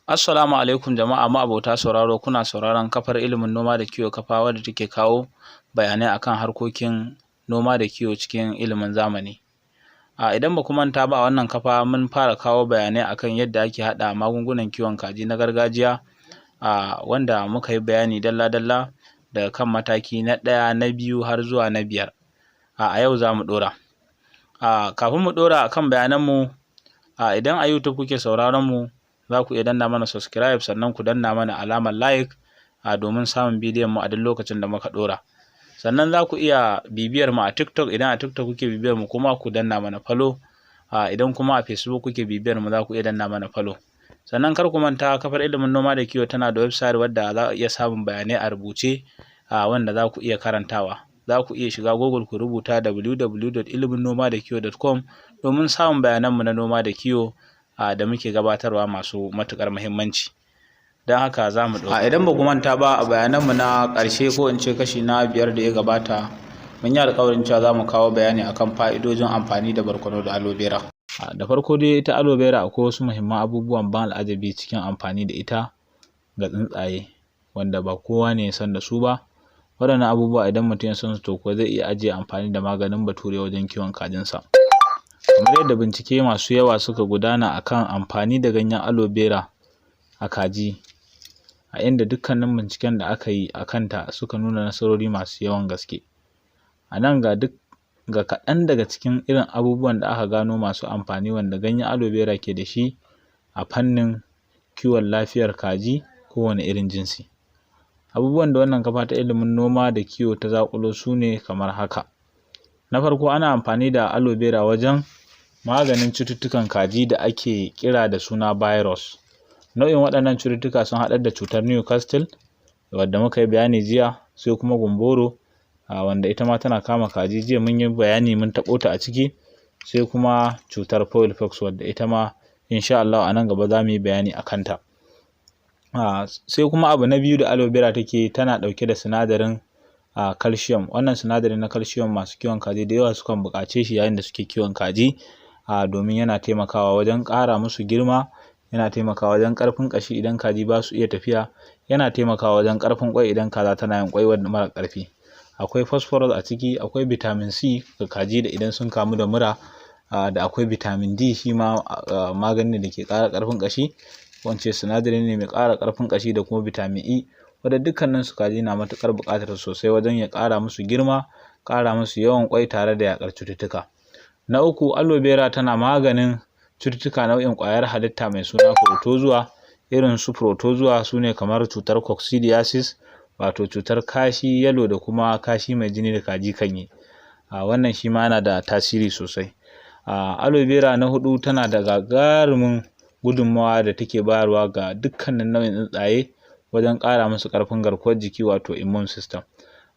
Assalamu alaikum jama'a ma'abota sauraro, kuna sauraron kafar ilimin noma da kiwo, kafa wadda take kawo bayanai akan harkokin noma da kiwo cikin ilimin zamani. Idan ba ku manta ba, a wannan kafa mun fara kawo bayanai akan yadda ake haɗa magungunan kiwon kaji na gargajiya, wanda muka yi bayani dalla-dalla daga kan mataki na 1, na 2 har zuwa na 5. A yau za mu ɗora. Kafin mu ɗora akan bayananmu, idan a YouTube kuke sauraron mu, za ku iya danna mana subscribe, sannan ku danna mana alamar like domin samun bidiyon mu a duk lokacin da muka ɗora. Sannan za ku iya bibiyar mu a TikTok, idan a TikTok kuke bibiyar mu kuma ku danna mana follow. Idan kuma a Facebook kuke bibiyar mu, za ku iya danna mana follow. Sannan kar ku manta, kafar ilimin noma da kiwo tana da website wadda za a iya samun bayanai a rubuce wanda za ku iya karantawa. Za ku iya shiga Google ku rubuta www.iliminnomadakiwo.com domin samun bayananmu na noma da kiwo da muke gabatarwa masu matuƙar muhimmanci. Don haka za mu ɗauka. Idan ba ku manta ba, a bayananmu na ƙarshe, ko in ce kashi na 5 da ya gabata, mun yi alƙawarin cewa za mu kawo bayani akan fa'idojin amfani da barkono da aloe vera. Da farko dai, ita aloe vera akwai wasu muhimman abubuwan ban al'ajabi cikin amfani da ita ga tsuntsaye, wanda ba kowa ne ya san da su ba. Waɗannan abubuwa idan mutum ya san su, to kuwa zai iya ajiye amfani da maganin bature wajen kiwon kajinsa. Kamar yadda bincike masu yawa suka gudana akan amfani da ganyen aloe vera a kaji, a inda dukkanin binciken da aka yi a kanta suka nuna nasarori masu yawan gaske. A nan ga kaɗan daga cikin irin abubuwan da aka gano masu amfani wanda ganyen aloe vera ke da shi a fannin kiwon lafiyar kaji kowane irin jinsi. Abubuwan da wannan kafa ta ilimin noma da kiwo ta zaƙulo su ne kamar haka. Na farko, ana amfani da aloe vera wajen maganin cututtukan kaji da ake kira da suna virus. Nau'in waɗannan cututtuka sun haɗar da cutar Newcastle, wadda muka yi bayani jiya, sai kuma gumboro, wanda ita ma tana kama kaji, jiya mun yi bayani, mun taɓo ta a ciki, sai kuma cutar fowl pox, wadda ita ma insha Allah a nan gaba za mu yi bayani a kanta. Sai kuma abu na biyu da aloe vera take, tana ɗauke da sinadarin calcium. Wannan sinadarin na calcium masu kiwon kaji da yawa sukan buƙace shi yayin da suke kiwon kaji, domin yana taimakawa wajen ƙara musu girma, yana taimakawa wajen ƙarfin ƙashi idan kaji ba su iya tafiya, yana taimakawa wajen ƙarfin ƙwai idan kaza tana yin ƙwai wanda mara ƙarfi. Akwai phosphorus a ciki, akwai vitamin C ga kaji da idan sun kamu da mura, da akwai vitamin D, shi ma magani da ke ƙara ƙarfin ƙashi, wance sinadari ne mai ƙara ƙarfin ƙashi, da kuma vitamin E, wanda dukkanin su kaji na matuƙar buƙatar sosai wajen ya ƙara musu girma, ƙara musu yawan ƙwai tare da yaƙar cututtuka. Na uku, aloe vera tana maganin cututtuka nau'in ƙwayar halitta mai suna protozoa. Irin su protozoa su ne kamar cutar coccidiasis, wato cutar kashi yalo da kuma kashi mai jini da kaji kan yi. Wannan shi ma yana da tasiri sosai. Aloe vera na 4, tana da gagarumin gudunmawa da take bayarwa ga dukkanin nau'in tsuntsaye wajen ƙara musu ƙarfin garkuwar jiki, wato immune system.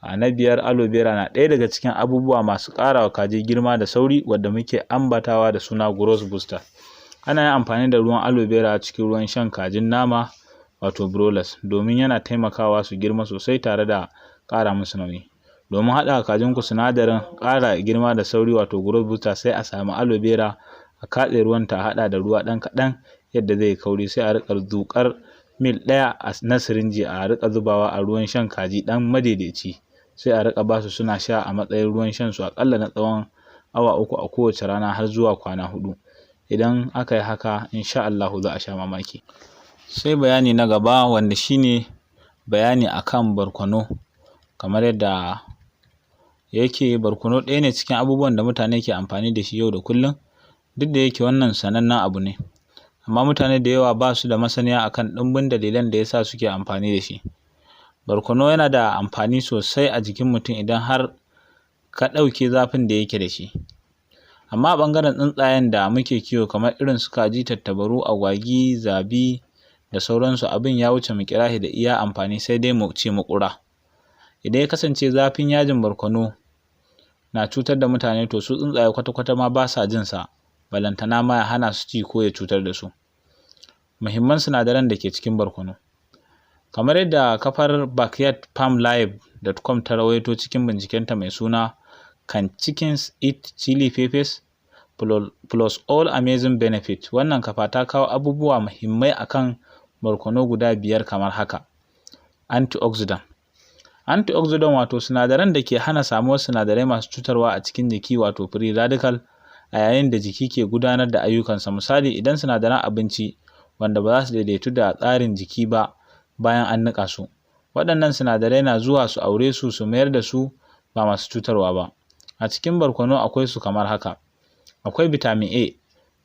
Na 5, aloe vera na ɗaya daga cikin abubuwa masu ƙara wa kaji girma da sauri, wadda muke ambatawa da suna growth booster. Ana yin amfani da ruwan aloe vera cikin ruwan shan kajin nama, wato broilers, domin yana taimakawa su girma sosai tare da ƙara musu nauyi. Domin haɗa kajin ku sinadarin ƙara girma da sauri, wato growth booster, sai a samu aloe vera, a katse ruwan ta, haɗa da ruwa ɗan kaɗan yadda zai kauri, sai a riƙa zuƙar mil 1 na sirinji, a riƙa zubawa a ruwan shan kaji ɗan madaidaici, sai a riƙa ba su suna sha a matsayin ruwan shan su aƙalla na tsawon awa 3 a kowace rana har zuwa kwana 4. Idan aka yi haka, insha Allah za a sha mamaki. Sai bayani na gaba, wanda shine bayani akan barkono. Kamar yadda yake, barkono ɗaya ne cikin abubuwan da mutane ke amfani da shi yau da kullum, duk da yake wannan sanannen abu ne, amma mutane da yawa ba su da masaniya akan ɗimbin dalilan da yasa suke amfani da shi. Barkono yana da amfani sosai a jikin mutum idan har ka ɗauke zafin da yake da shi. Amma a ɓangaren tsuntsayen da muke kiwo, kamar irin su kaji, tattabaru, agwagi, zabi da sauransu, abin ya wuce mu kira shi da iya amfani, sai dai mu ce maƙura. Idan ya kasance zafin yajin barkono na cutar da mutane, to su tsuntsaye kwata-kwata ma ba sa jin sa, balantana ma ya hana su ci ko ya cutar da su. Muhimman sinadaran da ke cikin barkono. Kamar yadda kafar backyardfarmlive.com ta rawaito cikin bincikenta mai suna "Can Chickens Eat Chili Peppers? Plus All Amazing Benefits", wannan kafa ta kawo abubuwa muhimmai akan barkono guda 5 kamar haka. Antioxidant wato sinadaran da ke hana samuwar sinadarai masu cutarwa a cikin jiki wato free radical a yayin da jiki ke gudanar da ayyukansa. Misali, idan sinadaran abinci wanda ba za su daidaitu da tsarin jiki ba bayan an niƙa su, waɗannan sinadarai na zuwa su aure su mayar da su ba masu cutarwa ba. A cikin barkono akwai su kamar haka. Akwai vitamin A.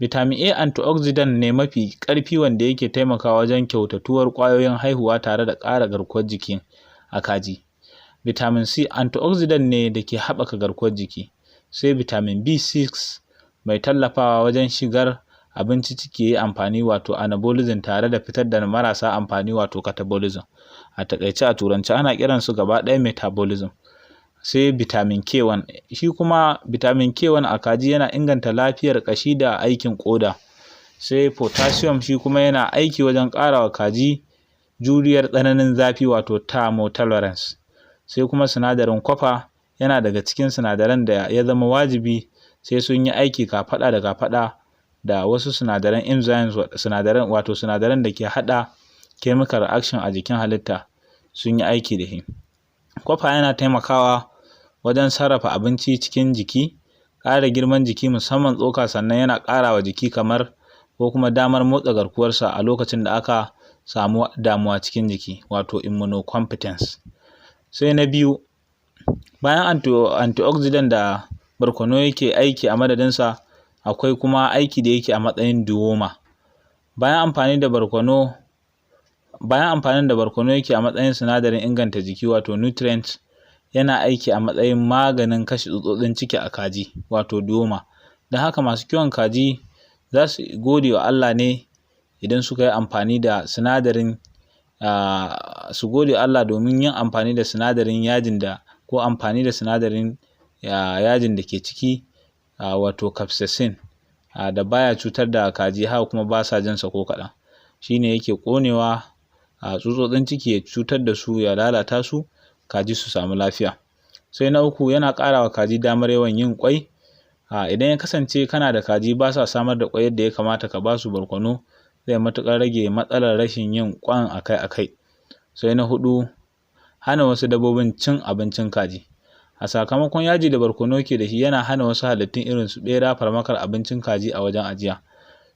Vitamin A antioxidant ne mafi ƙarfi wanda yake taimakawa wajen kyautatuwar ƙwayoyin haihuwa tare da ƙara garkuwar jiki a kaji. Vitamin C antioxidant ne da ke haɓaka garkuwar jiki. Sai vitamin B6 mai tallafawa wajen shigar abinci ciki yayi amfani wato anabolism tare da fitar da marasa amfani wato catabolism. A taƙaice a turance ana kiransu gaba ɗaya metabolism. Sai vitamin K1, shi kuma vitamin K1 a kaji yana inganta lafiyar ƙashi da aikin ƙoda. Sai potassium, shi kuma yana aiki wajen ƙarawa kaji juriyar tsananin zafi wato thermotolerance. Sai kuma sinadarin copper yana daga cikin sinadaran da ya zama wajibi sai sun yi aiki kafaɗa da kafaɗa da wasu sinadaran enzymes, sinadaran da ke haɗa chemical reaction a jikin halitta sun yi aiki da shi. Copper yana taimakawa wajen sarrafa abinci cikin jiki, ƙara girman jiki musamman tsoka, sannan yana ƙara wa jiki kamar ko kuma damar motsa garkuwarsa a lokacin da aka samu damuwa cikin jiki wato immunocompetence. Sai na biyu, bayan antioxidant da barkono yake aiki a madadinsa, akwai kuma aiki da yake a matsayin dewormer. Bayan amfanin da barkono yake a matsayin sinadarin inganta jiki wato nutrient, yana aiki a matsayin maganin kashe tsutsotsin ciki a kaji wato dewormer. Don haka masu kiwon kaji za su gode wa Allah ne idan suka yi amfani da sinadarin su gode Allah domin yin amfani da sinadarin yajin da ko amfani da sinadarin yajin da ke ciki wato capsaicin da baya cutar da kaji, haka kuma ba sa jin sa ko kaɗan. Shine yake ƙonewa tsutsotsin ciki ya cutar da su, ya lalata su, kaji su samu lafiya. Sai na uku, yana ƙara wa kaji damar yawan yin ƙwai. Idan ya kasance kana da kaji ba sa samar da ƙwai yadda ya kamata, ka ba su barkono zai matuƙar rage matsalar rashin yin ƙwan akai-akai. Sai na huɗu, hana wasu dabbobin cin abincin kaji. A sakamakon yaji da barkono ke da shi, yana hana wasu halittun irin su ɓera farmakar abincin kaji a wajen ajiya.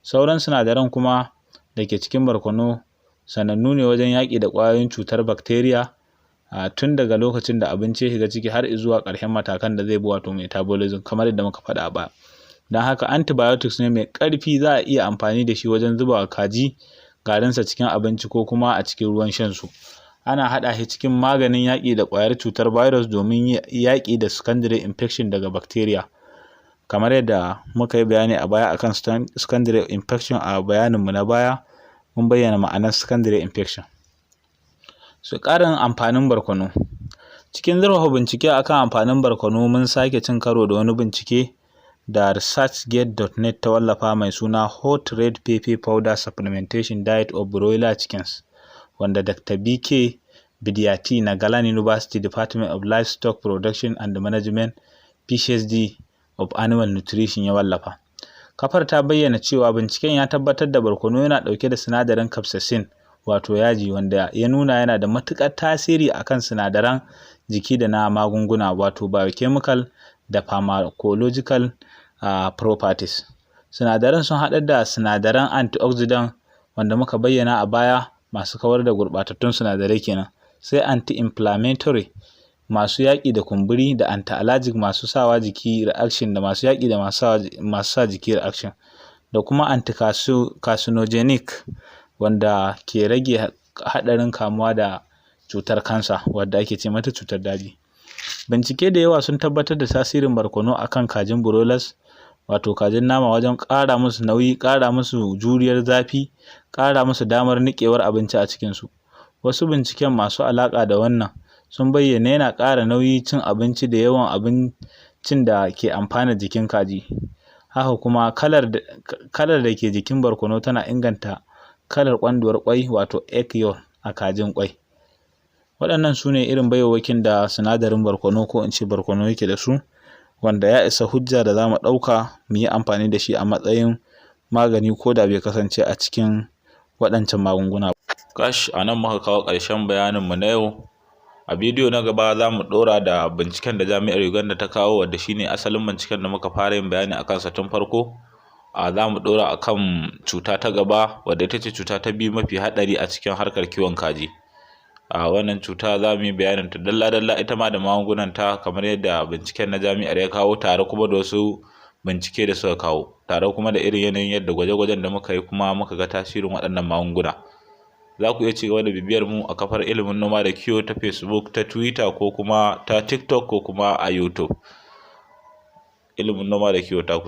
Sauran sinadaran kuma da ke cikin barkono sanannu ne wajen yaƙi da ƙwayoyin cutar bacteria tun daga lokacin da abinci ya shiga ciki har zuwa ƙarshen matakan da zai bi wato metabolism kamar yadda muka faɗa a baya. Don haka antibiotics ne mai ƙarfi, za a iya amfani da shi wajen zuba wa kaji garinsa cikin abinci ko kuma a cikin ruwan shan su. Ana haɗa shi cikin maganin yaƙi da ƙwayar cutar virus domin yaƙi da secondary infection daga bacteria. Kamar yadda muka yi bayani a baya akan secondary infection a bayaninmu na baya, mun bayyana ma'anar secondary infection. Su ƙarin amfanin barkono. Cikin zurfafa bincike akan amfanin barkono, mun sake cin karo da wani bincike da researchgate.net ta wallafa mai suna Hot Red Pepper Powder Supplementation Diet of Broiler Chickens, wanda Dr. BK Bidyati na Galan University Department of Livestock Production and Management, PhD of Animal Nutrition ya wallafa. Kafar ta bayyana cewa binciken ya tabbatar da barkono yana ɗauke da sinadarin capsaicin wato yaji, wanda ya nuna yana da matuƙar tasiri akan sinadaran jiki da na magunguna wato biochemical da pharmacological properties. Sinadaran sun haɗar da sinadaran antioxidant wanda muka bayyana a baya, masu kawar da gurɓatattun sinadarai kenan. Sai anti-inflammatory masu yaƙi da kumburi, da anti-allergic masu sawa jiki reaction, da masu yaƙi da masu sa jiki reaction, da kuma anti-carcinogenic wanda ke rage haɗarin kamuwa da cutar kansa wadda ake ce mata cutar daji. Bincike da yawa sun tabbatar da tasirin barkono akan kajin broilers wato kajin nama wajen ƙara musu nauyi, ƙara musu juriyar zafi, ƙara musu damar niƙewar abinci a cikinsu. Wasu binciken masu alaƙa da wannan sun bayyana yana ƙara nauyi, cin abinci da yawan abincin da ke amfana jikin kaji. Haka kuma kalar da ke jikin barkono tana inganta kalar ƙwanduwar ƙwai wato egg yolk a kajin ƙwai. Waɗannan su ne irin baiwakin da sinadarin barkono ko in ce barkono yake da su, wanda ya isa hujja da za mu ɗauka mu yi amfani da shi a matsayin magani ko da bai kasance a cikin waɗancan magunguna ba. A nan muka kawo ƙarshen bayaninmu na yau. A bidiyo na gaba za mu ɗora da binciken da jami'ar Uganda ta kawo, wadda shine asalin binciken da muka fara yin bayani a kansa tun farko. Za mu ɗora akan cuta ta gaba, wadda ita ce cuta ta biyu mafi haɗari a cikin harkar kiwon kaji. Wannan cuta za mu yi bayanin ta dalla-dalla, ita ma da magungunanta, kamar yadda binciken na jami'ar ya kawo, tare kuma da wasu bincike da suka kawo, tare kuma da irin yanayin yadda gwaje-gwajen da muka yi kuma muka ga tasirin waɗannan magunguna. Za ku iya ci gaba da bibiyar mu a kafar ilimin noma da kiwo ta Facebook, ta Twitter, ko kuma ta TikTok, ko kuma a YouTube. Ilimin noma da kiwo ta ku ce.